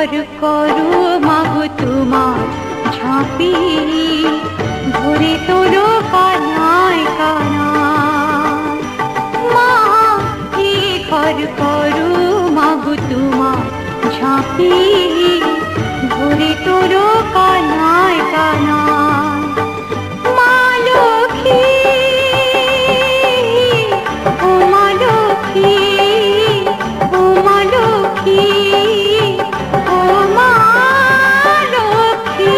ঘর করো মাগো তোমার ঝাঁপি, ভরে তোলো কানায় কানায়। মা এ ঘর করো মাগো তোমার ঝাঁপি, ভরে তোলো কানায় কানায়। মা লক্ষ্মী, ও মা লক্ষ্মী, ও মা লক্ষ্মী, ও মা লক্ষ্মী।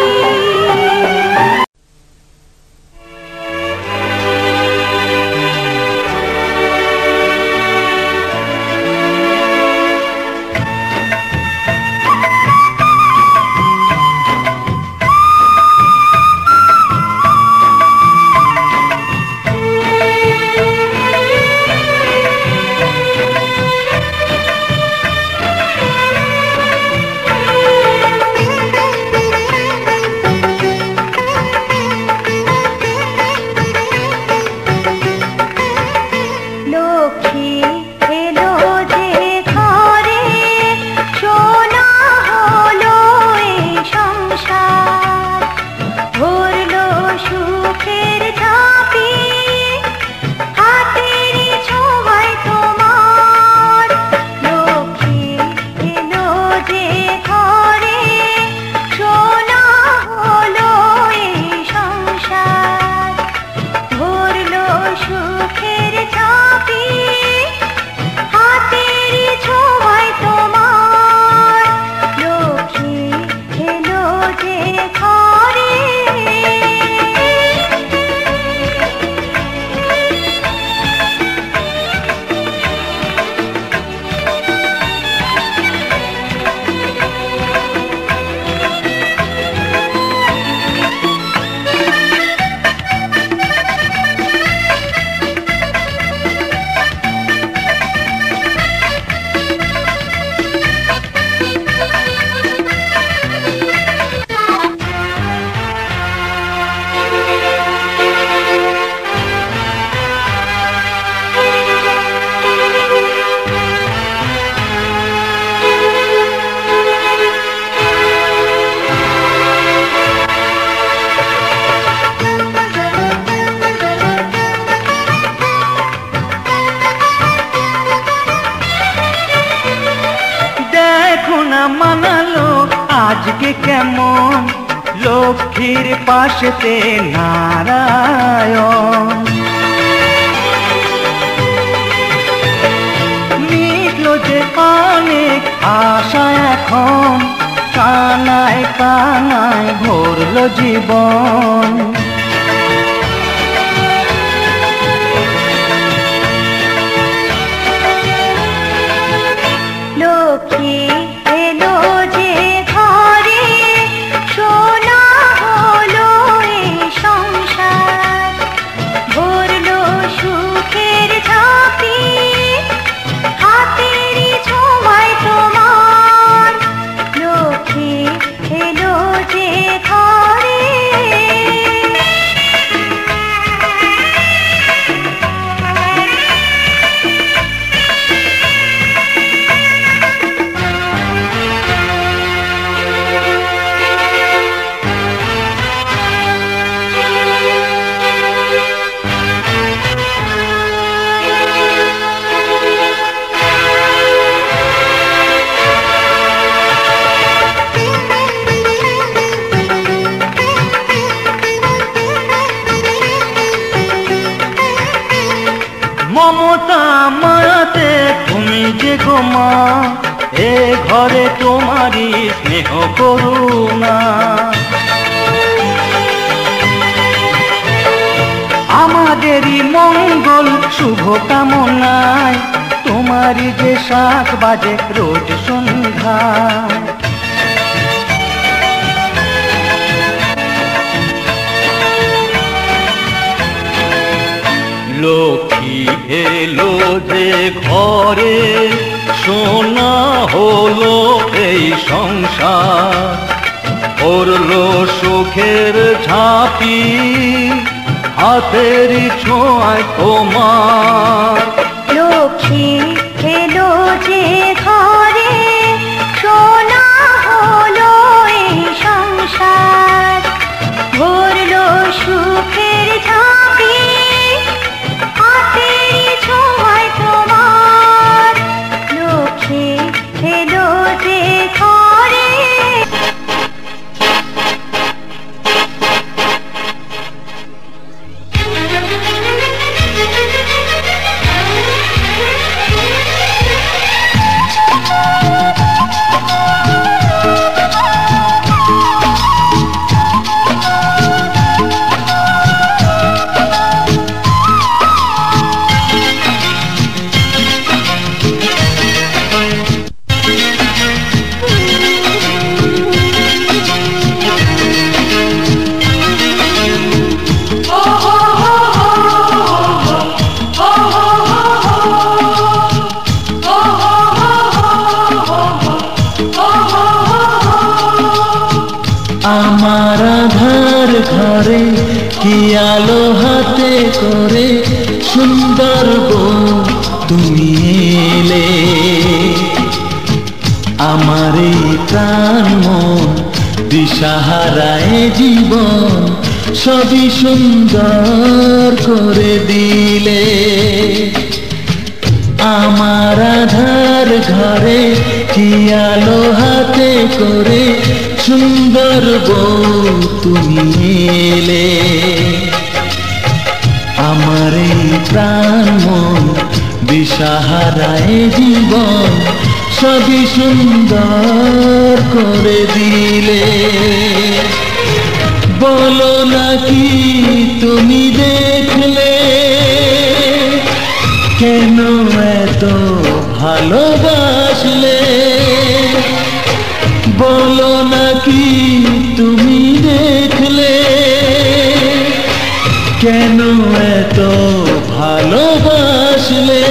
মানালো আজকে কেমন লক্ষ্মীর পাশেতে নারায়ণ। মিটলো যে অনেক আশা এখন, কানায় কানায় ভরলো জীবন। লক্ষ্মী এলো যে ঘরে, সোনা হলো এই সংসার, ভরলো সুখের ঝাঁপি, হাতেরই ছোঁয়ায় তোমার। লক্ষ্মী এলো যে ঘরে। মমতা মায়াতে তুমি যে গো মা, এ ঘরে তোমারই স্নেহ করুণা। আমাদেরই মঙ্গল শুভ কামনায়, তোমারই যে শাক বাজে রোজ সন্ধ্যায়। লক্ষ্মী এলো যে ঘরে, সোনা হলো এই সংসার, পড়লো সুখের ঝাঁপি, হাতেরই ছোঁয়ায় তোমার। লক্ষ্মী এলো যে ঘরে, সোনা আমার আধার ঘরে কি আলো হাতে করে সুন্দর বউ তুমি এলে। আমার এই প্রাণ মন দিশাহারায় জীবন সবই সুন্দর করে দিলে। আমার আধার ঘরে কি আলো হাতে করে সুন্দর বউ তুমি এলে। আমার এই প্রাণ মন দিশাহারায় জীবন সবই সুন্দর করে দিলে। বলো নাকি তুমি দেখলে কেন এত ভালোবাসলে। বলো নাকি তুমি দেখলে কেন এত ভালোবাসলে।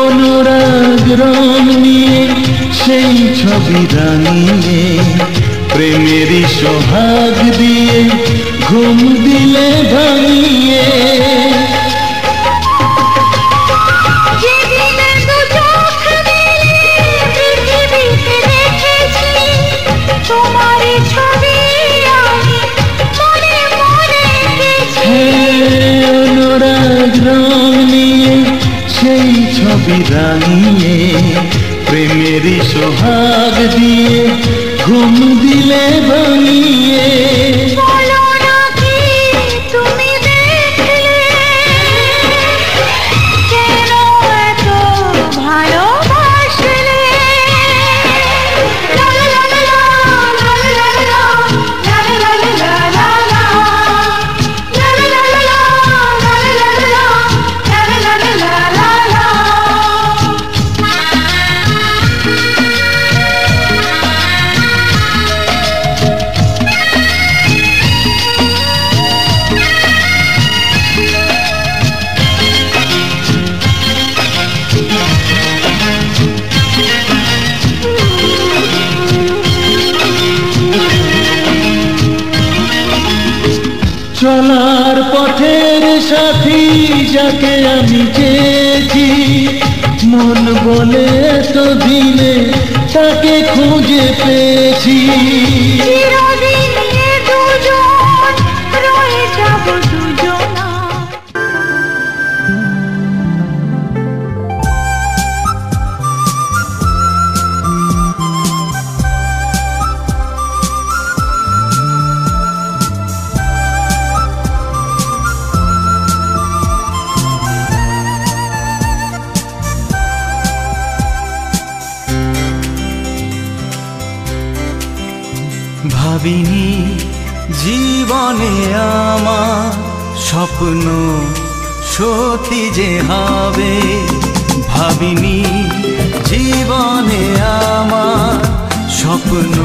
অনুরাগ রং নিয়ে সেই ছবি রাঙিয়ে প্রেমেরই সোহাগ দিয়ে ঘুম দিলে ভাঙিয়ে। অনুরাগ রং নিয়ে সেই ছবি রাঙিয়ে প্রেমেরই সোহাগ দিয়ে ঘুম দিলে ভাঙিয়ে। চলার পথের সাথী যাকে আমি চেয়েছি মন বলে এতদিনে তাকে খুঁজে পেয়েছি। ভাবিনি জীবনে আমার স্বপ্ন সত্যি যে হবে। ভাবিনি জীবনে আমার স্বপ্ন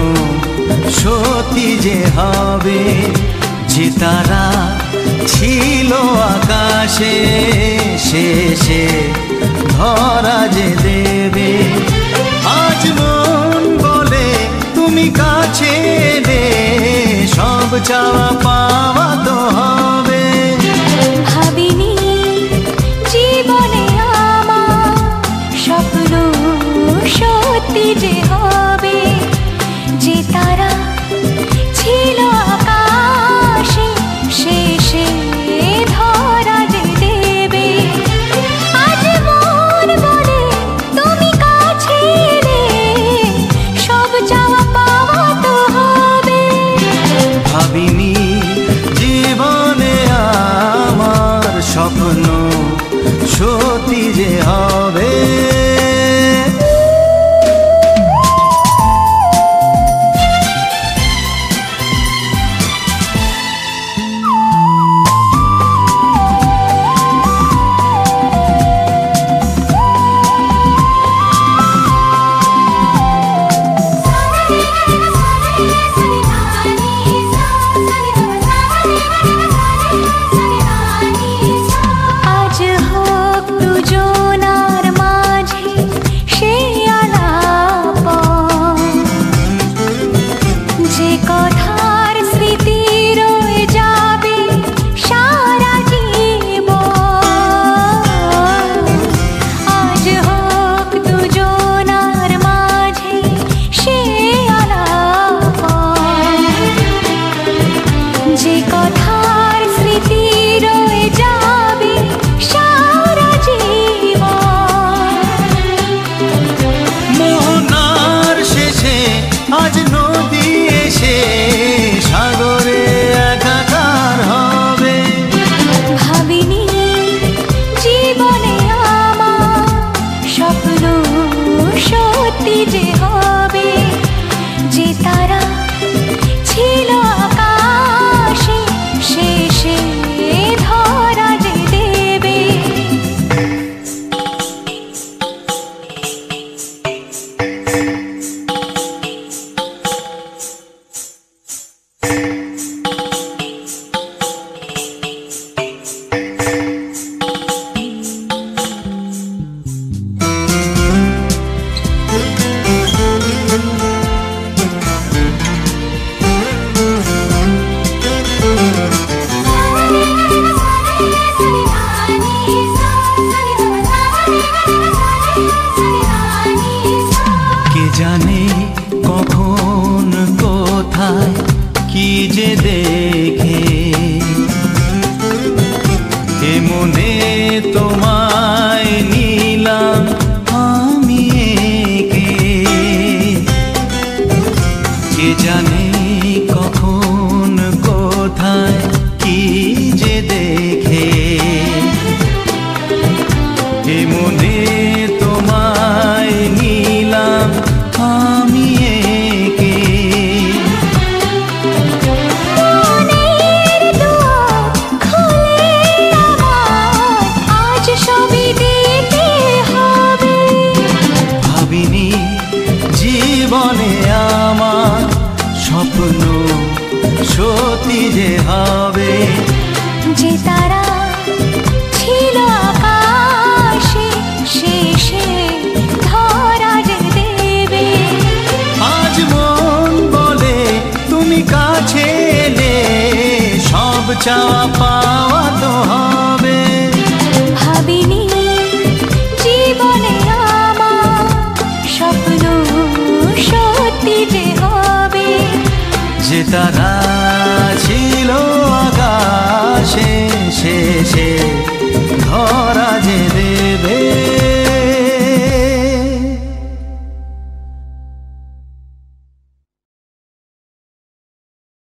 সত্যি যে হবে। যে তারা ছিল আকাশে শেষে ধরা যে দেবে। আজ মন বলে তুমি কাছে এলে সব চাওয়া পাওয়া তো হবে। ভাবিনি জীবনে আমার স্বপ্ন সত্যি যে হবে। যে তারা ছিল আকাশে শেষে যে দেখে এ মনে তোমায় নিলাম আমি একে কে জানে কখন কোথায় কি যে দেখে এ মনে তোমায় নিলাম আমি একে মনের দুয়ার খুলে আমার আজ সবই দিতে হবে ভাবিনি জীবনে আমার স্বপ্ন সত্যি যে হবে যে তারা ছিল আকাশে শেষে ধরা যে দেবে আজ মন বলে তুমি কাছে এলে সব চাওয়া পাওয়া তো হবে ভাবিনি জীবনে আমার স্বপ্ন সত্যি যে হবে যে তারা ছিল আকাশে শেষে ধরা যে দেবে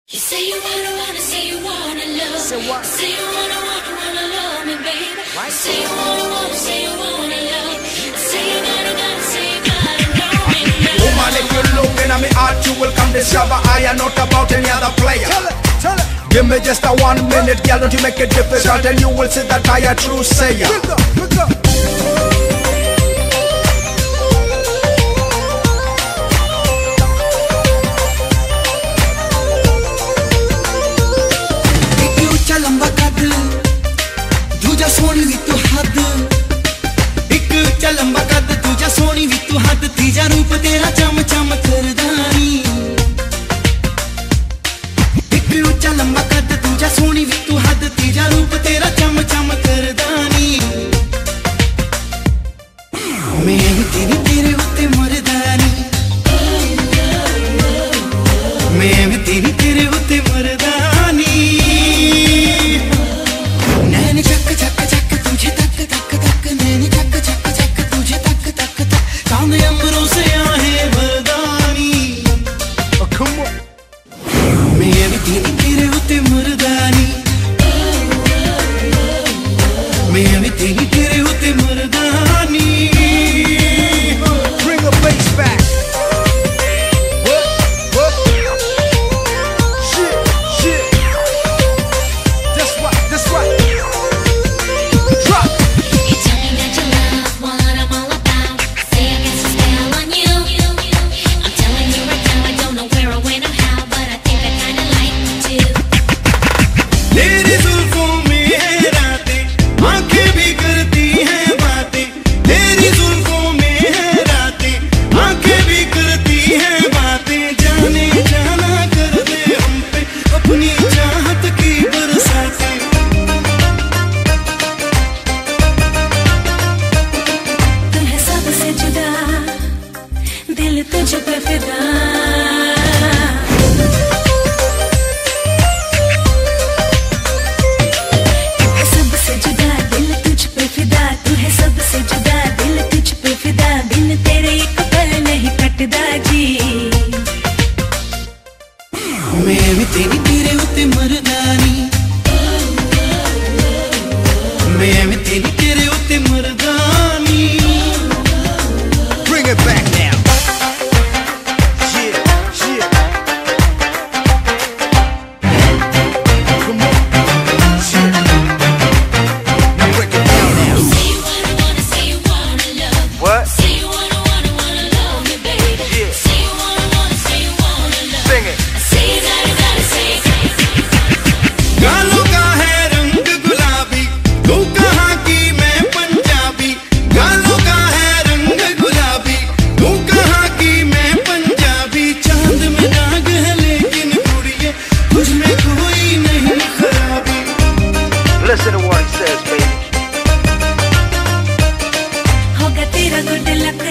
You say you wanna, say you wanna love. Say what? Say you wanna love me, baby. Right. Say you wanna, say you wanna love. Say you gotta, say you gotta know me now. Woman, if you're looking at me heart, you will come discover I am not about any other player. Tell it. Give me just a 1 minute, girl, don't you make it difficult, and you will see that I a true sayer. Pick up. लंबा कद दूजा सोनी भी तू हद एक उच्चा लंबा कद दूजा सोनी भी तू हद तीजा रूप तेरा चम चम करदानी एक उच्चा लंबा कद दूजा सोनी भी तू हद तीजा रूप तेरा चम चम करदानी मैं भी तेरे होते मरदानी मैं भी तेरे होते मरदानी Bring the bass back. What? Shit. That's right. Drop. You tell me that you love what I'm all about. Say I got some spell on you. I'm telling you right now, I don't know where or when or how, but I think I kinda like you too. तेरी जुल्फों में है रातें आंखें भी करती हैं बातें तेरी जुल्फों में है रातें आंखें भी करती हैं बातें जाने जाना कर दे हम पे अपनी चाहत की बरसातें तुम्हें सबसे जुदा दिल तुझ पे फिदा तुम्हें सबसे जुदा दिल तुझ पे फिदा तू है सबसे जुदा दिल तुझ पे फिदा बिन तेरे एक पल नहीं कटदा जी मैं भी तेरे होते मरदानी मैं भी तेरे होते मरदानी Bring it back now. Yeah. Come on. Shit. Break it down now. Say you wanna, say you wanna love. What? Say you wanna love me, baby. Yeah. Say you wanna, say you wanna love. Sing it. Say you gotta, say you गालों का है रंग गुलाबी तू कहाँ की मैं पंजाबी गालों का है रंग गुलाबी तू कहाँ की मैं पंजाबी चांद में दाग है लेकिन कुड़िए तुझ में कोई नहीं खराबी Listen to what he says, baby. होगा तेरा गुड लक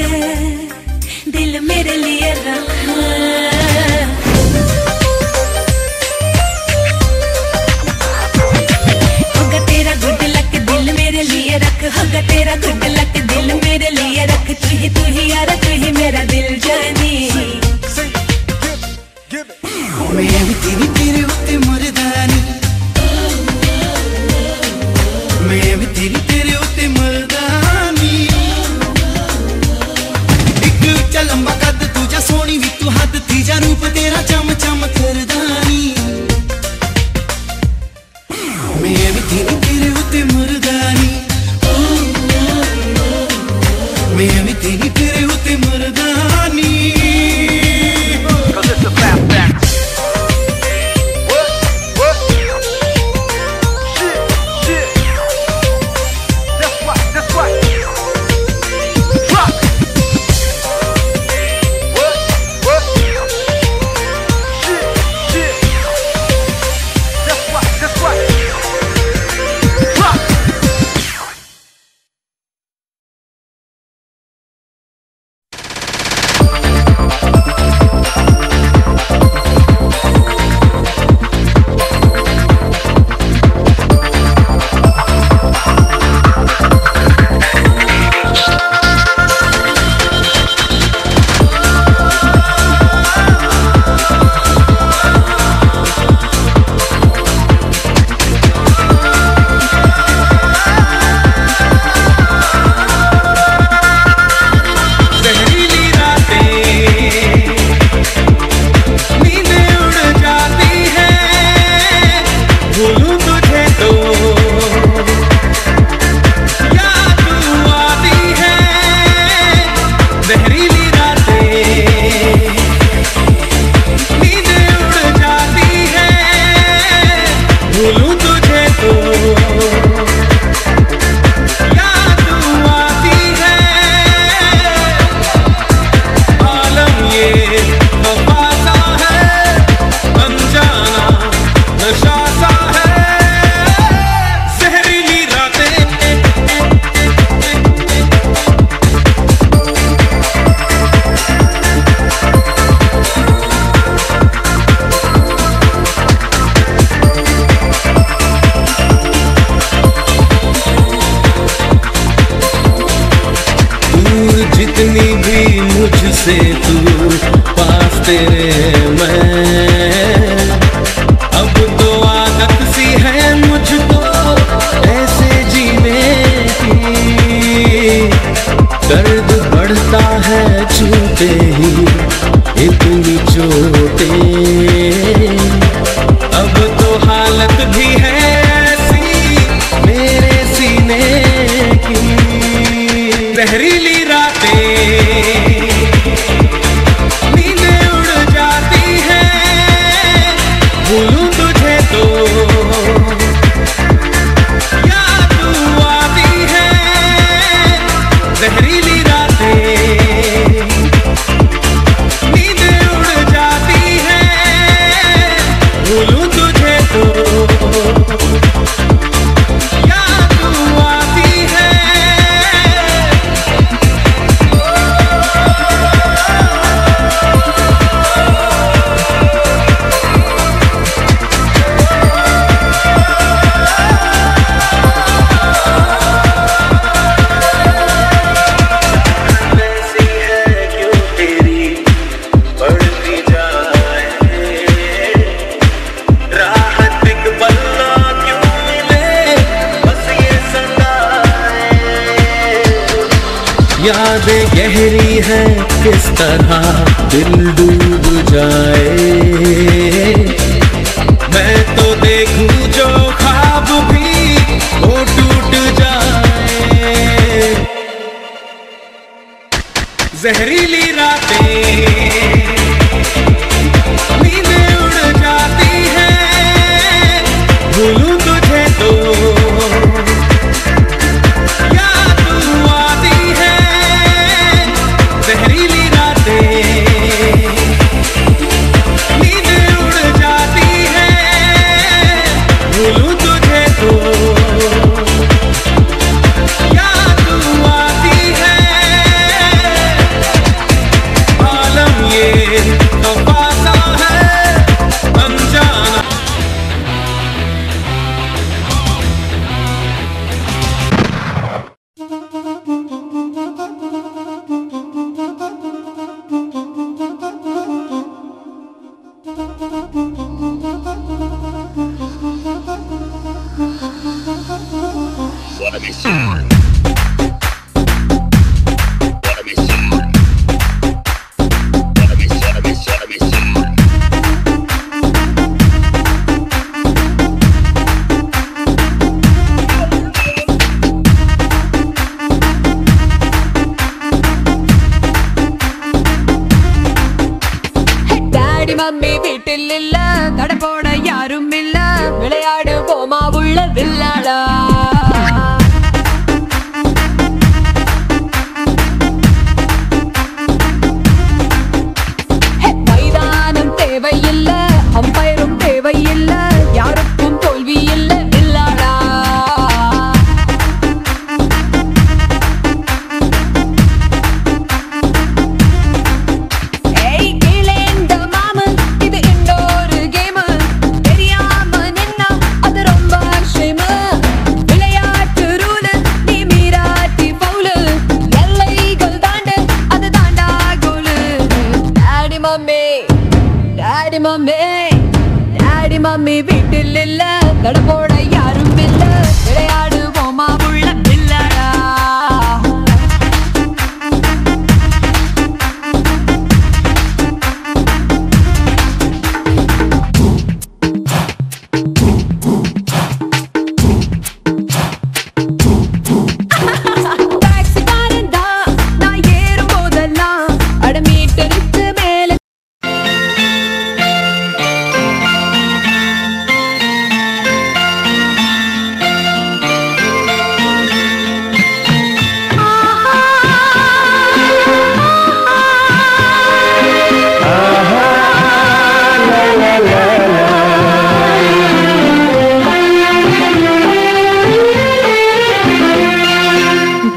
दिल मेरे लिए रखा से तू पास तेरे मैं, अब तो आदत सी है मुझको ऐसे जीने की, दर्द बढ़ता है छूते ही इतनी चोटें, अब तो हालत भी है ऐसी मेरे सीने की, जहरीली रातें नींदें उड़ जाती हैं, भूलूं तुझे तो याद तू आती है, जहरीली रातें नींदें उड़ जाती हैं, भूलूं तुझे तो याद तू आती है। ऐसी है क्यों तेरी बढ़ती जाए, राहत एक पन्ना क्यों मिले बस ये सताए, यादें गहरी है किस तरह दिल डूब जाए, मैं तो देखूं जो ख्वाब भी वो टूट जाए, जहरीली रातें नींदें उड़ जाती हैं, भूलूं तुझे तो याद तू आती है, जहरीली रातें नींदें उड़ जाती हैं, भूलूं तुझे तो याद तू आती है, आलम ये तो पासा है अनजाना। டாடி மம்மி வீட்டில் இல்ல, கடை போட யாரும் இல்ல, விளையாடுவோமா உள்ள வில்லாடா, மைதானம் தேவையில்ல, அம்பயரும் தேவையில்ல, யாருக்கும் தோல்வி இல்ல வில்லாடா, ஏய் கீழேந்த மாமு இது இன்னொரு கேமு, தெரியாம நின்னா அது ரொம்ப ஷேமு, விளையாட்டு ரூலு நீ மீறாட்டி பவுலு, எல்லைகள் தாண்டு அது தாண்டா கோலு, daddy mummy daddy mummy daddy mummy வீட்டில் இல்ல, கடை போட யாரும் இல்ல, விளையாடுவோமா உள்ள வில்லாடா. டாக்ஸிக்காரன் தான் நான் ஏறும் போதெல்லாம் அட மீட்டருக்கு மேல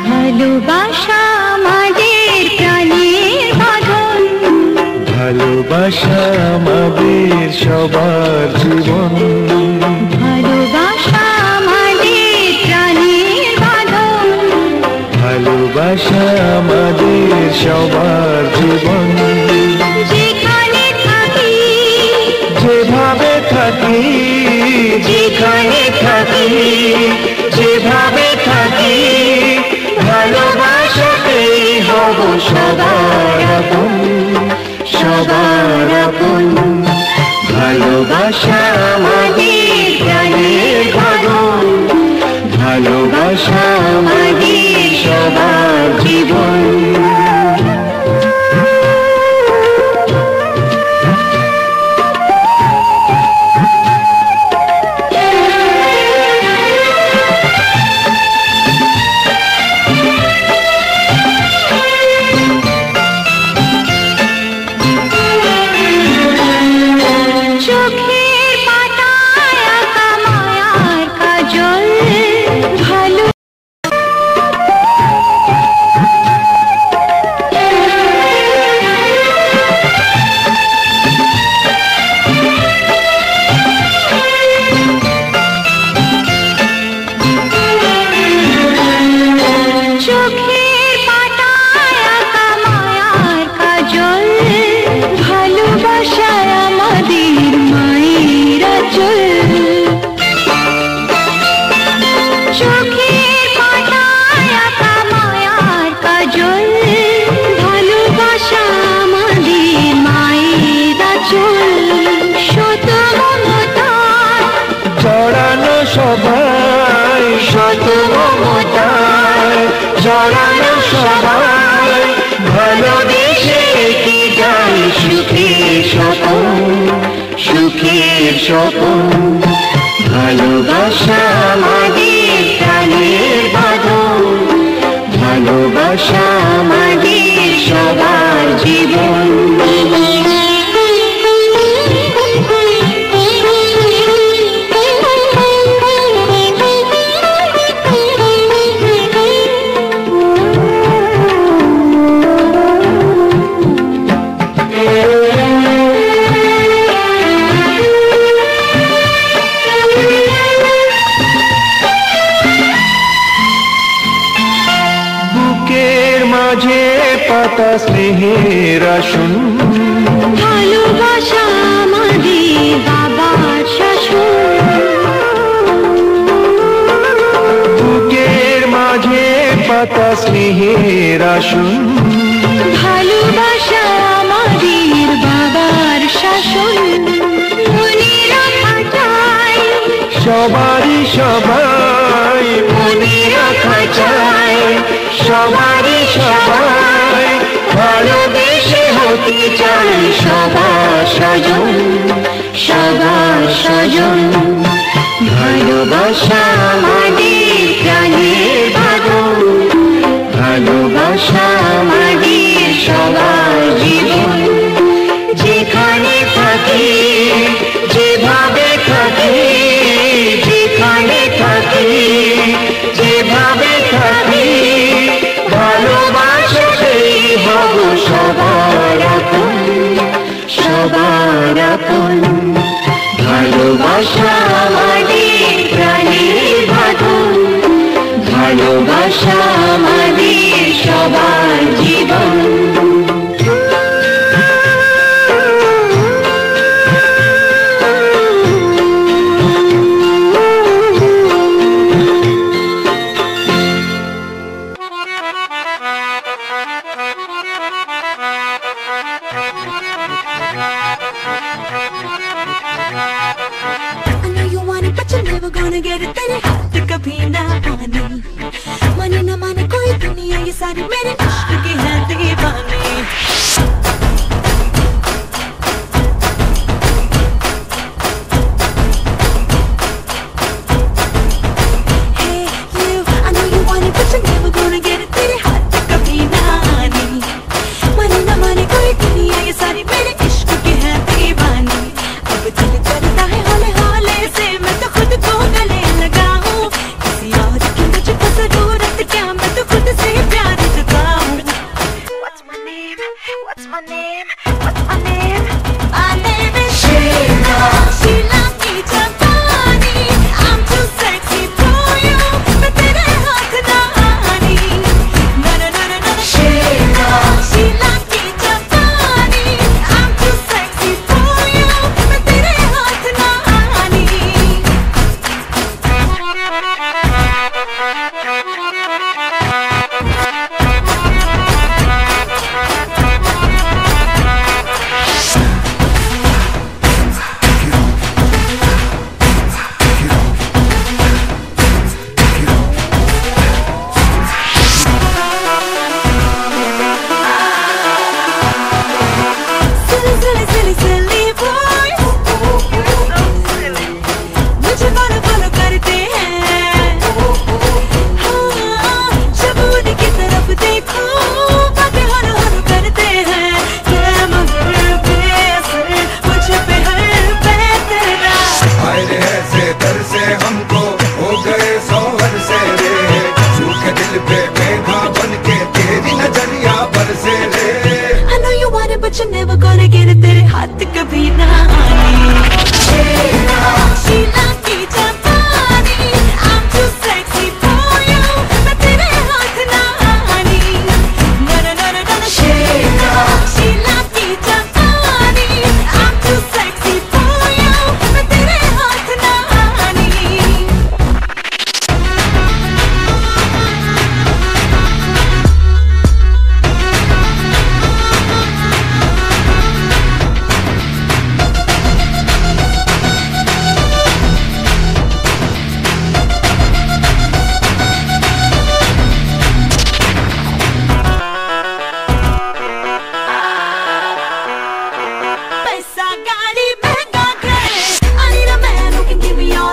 ভালোবাসা আমাদের প্রাণের বাঁধন, ভালোবাসা আমাদের সবার জীবন, ভালোবাসা আমাদের প্রাণের বাঁধন, ভালোবাসা আমাদের সবার জীবন, সবাই শত মমতায় জড়ানো সবাই ভালোবেসে কি যায় সুখের স্বপন সুখের স্বপন ভালোবাসা আমাদের প্রাণের বাঁধন ভালোবাসা আমাদের সবার জীবন পাতা স্নেহের আসন ভালোবাসা আমাদের বাবার শাসন বুকের মাঝে পাতা স্নেহের আসন ভালোবাসা আমাদের বাবার শাসন মনে রাখা চাই সবারই সবাই মনে রাখা চাই সবারই সবাই ভালোবেসে হতে চাই সবার স্বজন সবার স্বজন ভালোবাসা আমাদের প্রাণের বাঁধন ভালোবাসা আমাদের সবার জীবন যেখানে থাকি যেভাবে থাকি যেখানে থাকি যেভাবে থাকি ভালোবাসাতেই হব সবার আপন সবার আপন ভালোবাসা আমাদের প্রাণের বাঁধন ভালোবাসা আমাদের সবার জীবন gonna get it तेरे हाथ कभी ना आने माने ना माने कोई दुनिया ये सारी मेरे इश्क की है दीवानी Hey you, I know you want it but you're never gonna get it तेरे हाथ कभी ना आने माने ना माने कोई दुनिया ये सारी मेरे इश्क की है दीवानी अब दिल करता है हौले हौले से मैं तो खुद को गले लगाऊं किसी और की मुझको जरूरत क्या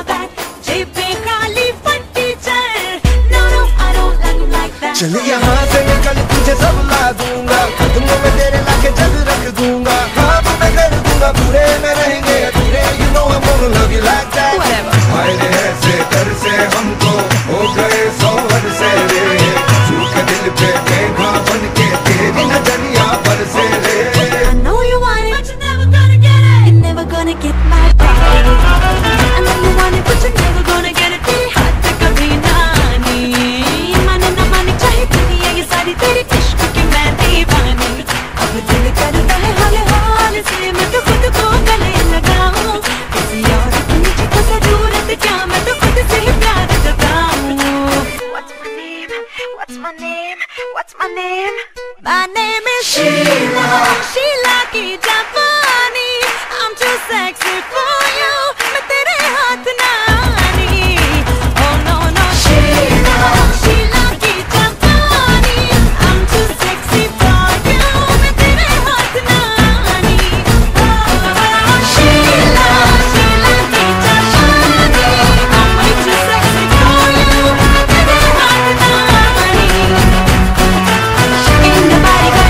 that. जेबे खाली फटी चल. No, no, I don't like that. चल यहाँ से निकल तुझे सब ला दूंगा, कदमों में तेरे लाके जग रख दूंगा, ख्वाब मैं कर दूंगा पूरे में रहेंगे अधूरे. You know I'm gonna love you like that. Whatever. आए ऐसे कर से हमको हो गए सोहर से रे, सूखे दिल पे मेघा बन के तेरी नजरिया पर से रे. I know you want it, but you're never gonna get it. You're never gonna get my body. I know you want it, but you're never gonna get it. तेरी हाथ पे कभी ना आनी. माने ना माने चाहे दुनिया ये सारी तेरी इश्क की मैं दीवानी. अब दिल करता है हाले हाल से मैं तो खुद को गले लगाऊं. किसी और की मुझे तो जरूरत क्या, मैं तो खुद से ही प्यार जताऊं. What's my name? What's my name? What's my name? My name is Sheila. Sheila की जवानी. I'm too sexy for you. मैं तेरे हाथ ना आनी. Oh no no Sheila. Sheila की जवानी. I'm too sexy for you. मैं तेरे हाथ ना आनी. Oh Sheila. Sheila की जवानी. I'm way too sexy for you. मैं तेरे हाथ ना आनी. Ain't nobody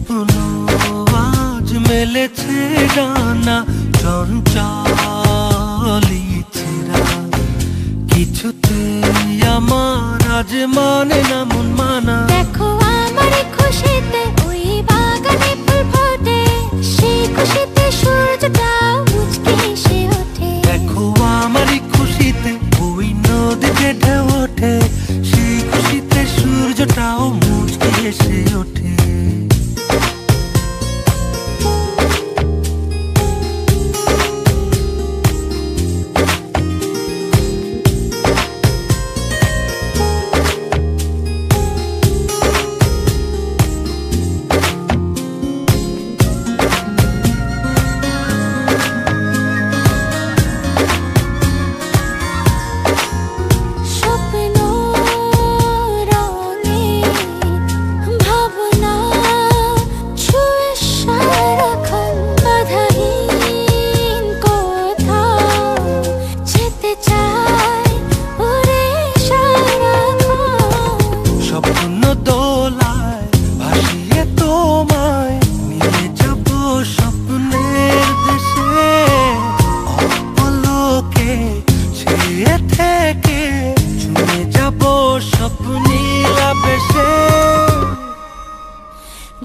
স্বপ্ন আজ মেলেছে ডানা চঞ্চলি ছেঁড়া কিছুতে আমার আজ মানে না মন মানা দেখো আমার খুশিতে ওই বাগানে ফুল ফোটে সেই খুশিতে সূর্যটা মুচকে এসে ওঠে দেখো আমারই খুশিতে ওই নদীতে ঢেউ ওঠে সেই খুশিতে সূর্যটাও মুচকে এসে ওঠে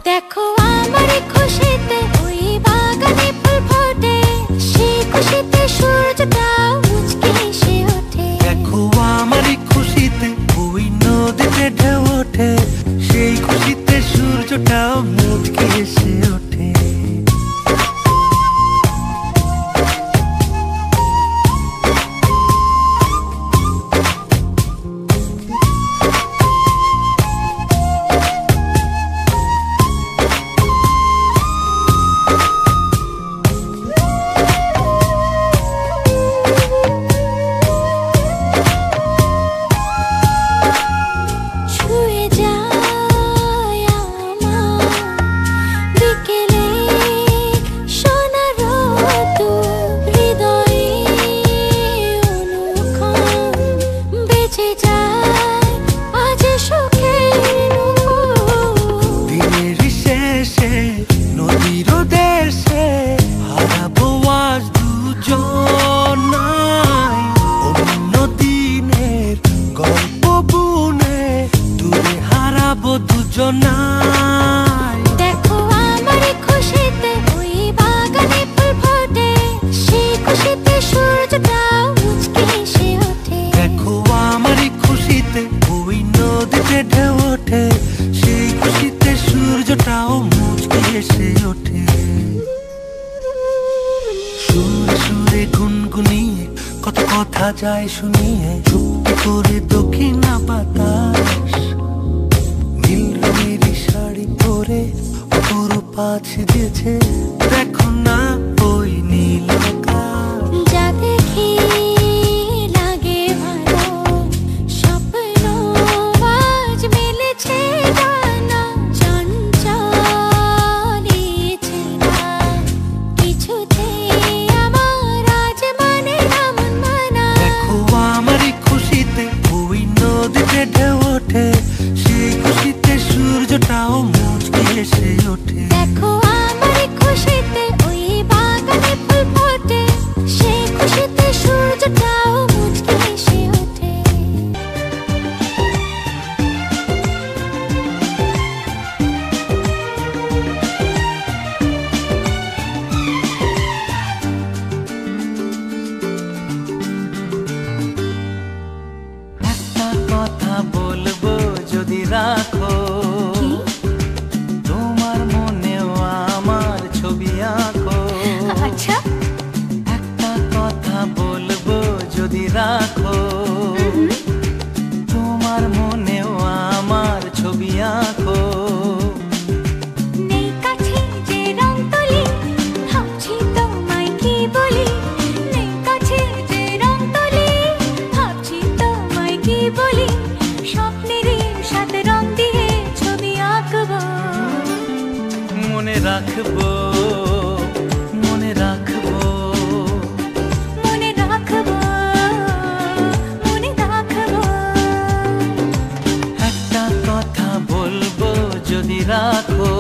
দেখো আমার খুশিতে ওই বাগানে ফুল ফোটে সেই খুশিতে সূর্যটা মুচকে এসে ওঠে দেখো আমারই খুশিতে ওই নদীতে ঢেউ ওঠে সেই খুশিতে সূর্যটাও মুচকে এসে ওঠে দেখো আমার খুশিতে ওই বাগানে ফুল ফোটে সেই খুশিতে সূর্যটা মুচকে এসে ওঠে দেখো আমারই খুশিতে ওই নদীতে ঢেউ ওঠে সেই খুশিতে সূর্যটাও মুচকে এসে ওঠে সুরে সুরে গুনগুনিয়ে কত কথা যায় শুনিয়ে চুপটি করে দক্ষিণা বাতাস নীল রঙের শাড়ি পরে অপরূপ সেজেছে দেখো না ওই নীল আকাশ যা দেখি লাগে ভালো স্বপ্ন আজ মেলেছে ডানা চঞ্চলি ছেঁড়া কিছুতে আমার আজ মানে না মন মানা দেখো আমারই খুশিতে ওই নদীতে ঢেউ ওঠে সেই খুশিতে সূর্যটাও মুচকে এসে ওঠে দেখো আমার খুশিতে ওই বাগানে ফুল ফোটে সেই খুশিতে সূর্যটাও মুচকে এসে ওঠে একটা কথা বলবো যদি রাখো তোমার মনেও আমার ছবি আঁকো আচ্ছা একটা কথা বলবো যদি রাখো তোমার মনেও আমার ছবি আঁকো নেই কাছে যে রং তুলি ভাবছি তোমায় কি বলি নেই কাছে যে রং তুলি ভাবছি তোমায় কি বলি স্বপ্নেরই সাথে রং দিয়ে ছবি আঁকবো মনে রাখবো মনে রাখবো মনে রাখবো মনে রাখবো একটা কথা বলবো যদি রাখো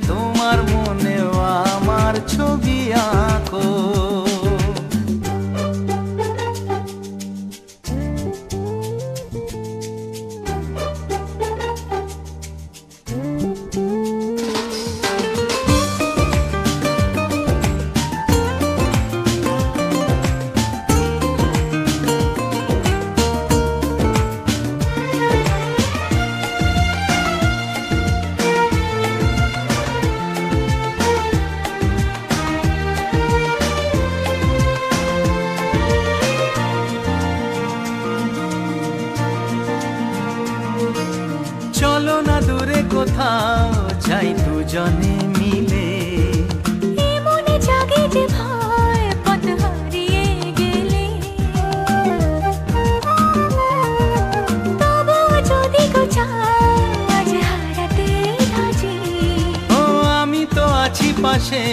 তোমার মনেও আমার ছবি আঁকো। চলো না দূরে কোথাও যাই দুজনে মিলে। এ মনে জাগে যে ভয় পথ হারিয়ে গেলে, তবুও যদি গো চাও আজ হারাতে রাজি। ও আমি তো আছি পাশে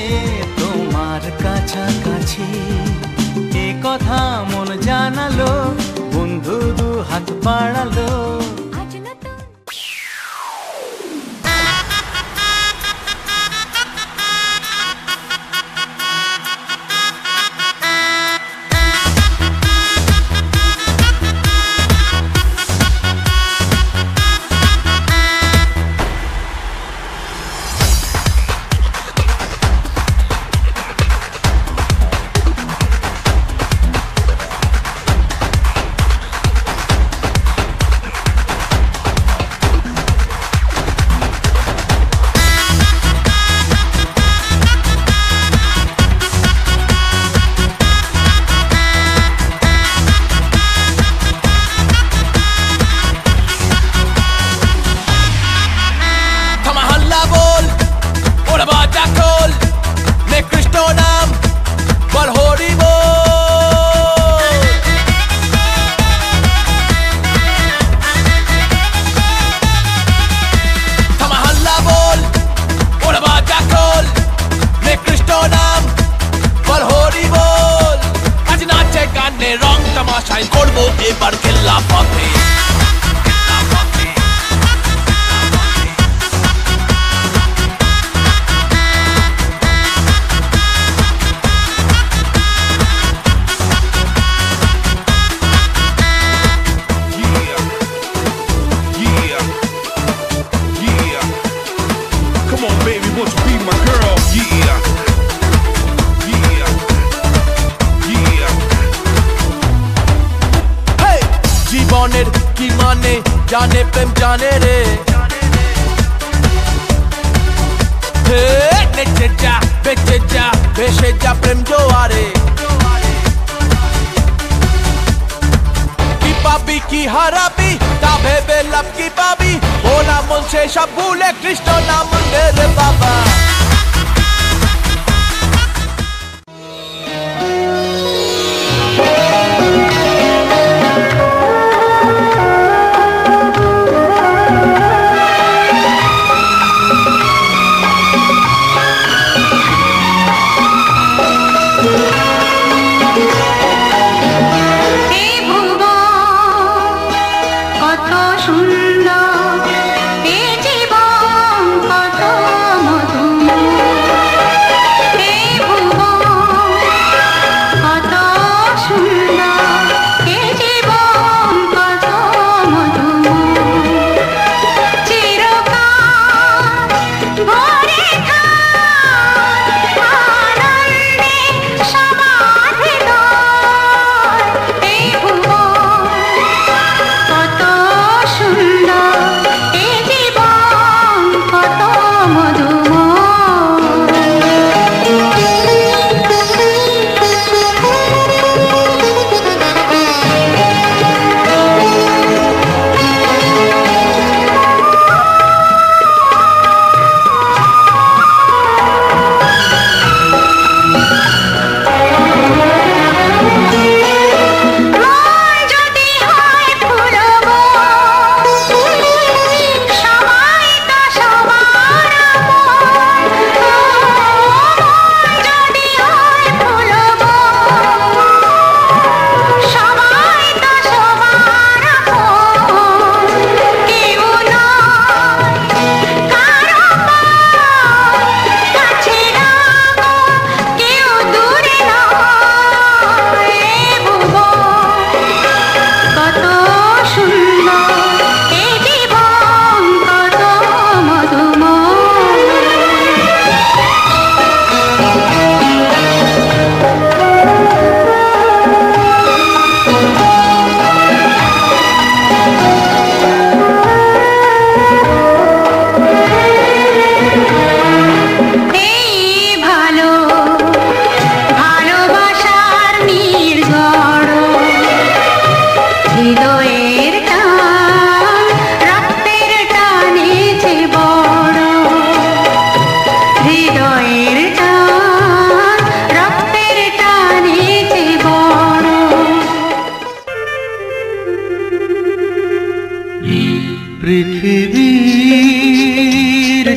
তোমার কাছাকাছি, এ কথা মন জানালো, বন্ধু দু হাত বাড়ালো। আজ নতুন এবার খেলা পথে কি মানে জানে প্রেম জানে রে হে নেচে যা বেঁচে যা ভেসে যা প্রেম জোয়ারে কি পাবি কি হারাবি তা ভেবে লাভ কি পাবি ওলা মন সে সব ভুলে কৃষ্ণ নাম নে রে বাবা কত সুন্দর এ জীবন কত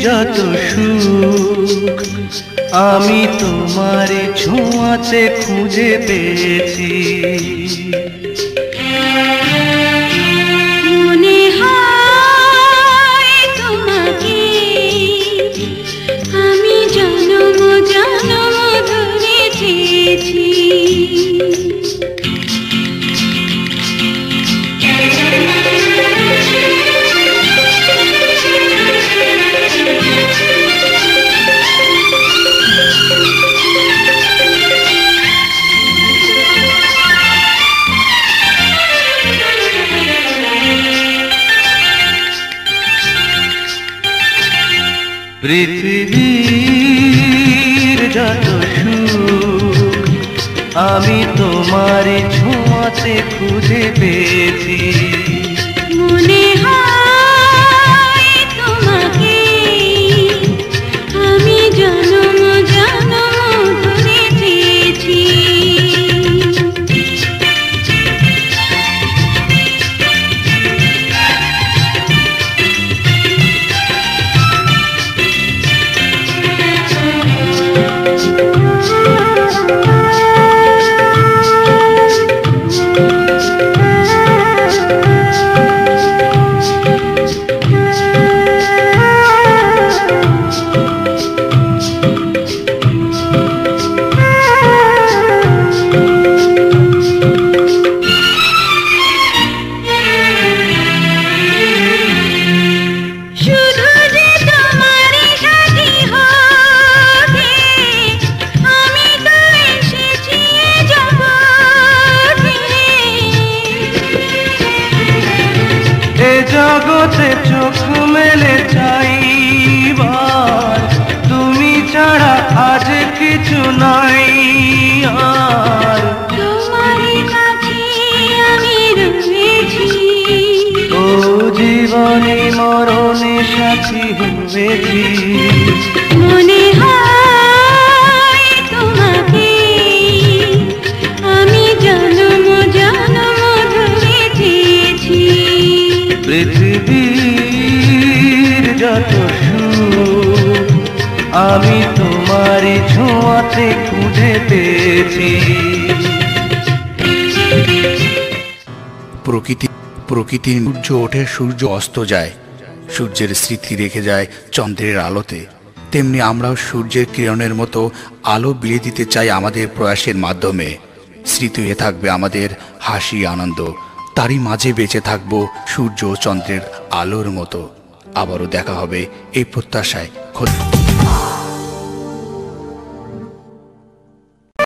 যত সুখ আমি তোমার ছোঁয়াতে খুঁজে পেয়েছি। মনে হয় তোমাকে আমি জনম জনম ধরে চেয়েছি। পৃথিবীর যত সুখ আমি তোমার ছোঁয়াতে খুঁজে পেয়েছি। মনে হয় তোমাকে আমি জনম জনম ধরে চেয়েছি। জগতে চোখ মেলে চাইবার তুমি ছাড়া আজ কিছু নাই আর। তোমার কাছে আমি রয়েছি, ও জীবনে মরণে সাথী হয়েছি। মনে হয় তোমাকে আমি জনম জনম ধরে চেয়েছি। পৃথিবীর যত সুখ আমি তোমার ছোঁয়াতে খুঁজে পেয়েছি। প্রকৃতির সূর্য ওঠে, সূর্য অস্ত যায়, সূর্যের স্মৃতি রেখে যায় চন্দ্রের আলোতে। তেমনি আমরাও সূর্যের কিরণের মতো আলো বিলিয়ে দিতে চাই আমাদের প্রয়াসের মাধ্যমে। স্মৃতি হয়ে থাকবে আমাদের হাসি আনন্দ, তারই মাঝে বেঁচে থাকবো সূর্য ও চন্দ্রের আলোর মতো। আবারও দেখা হবে এই প্রত্যাশায়।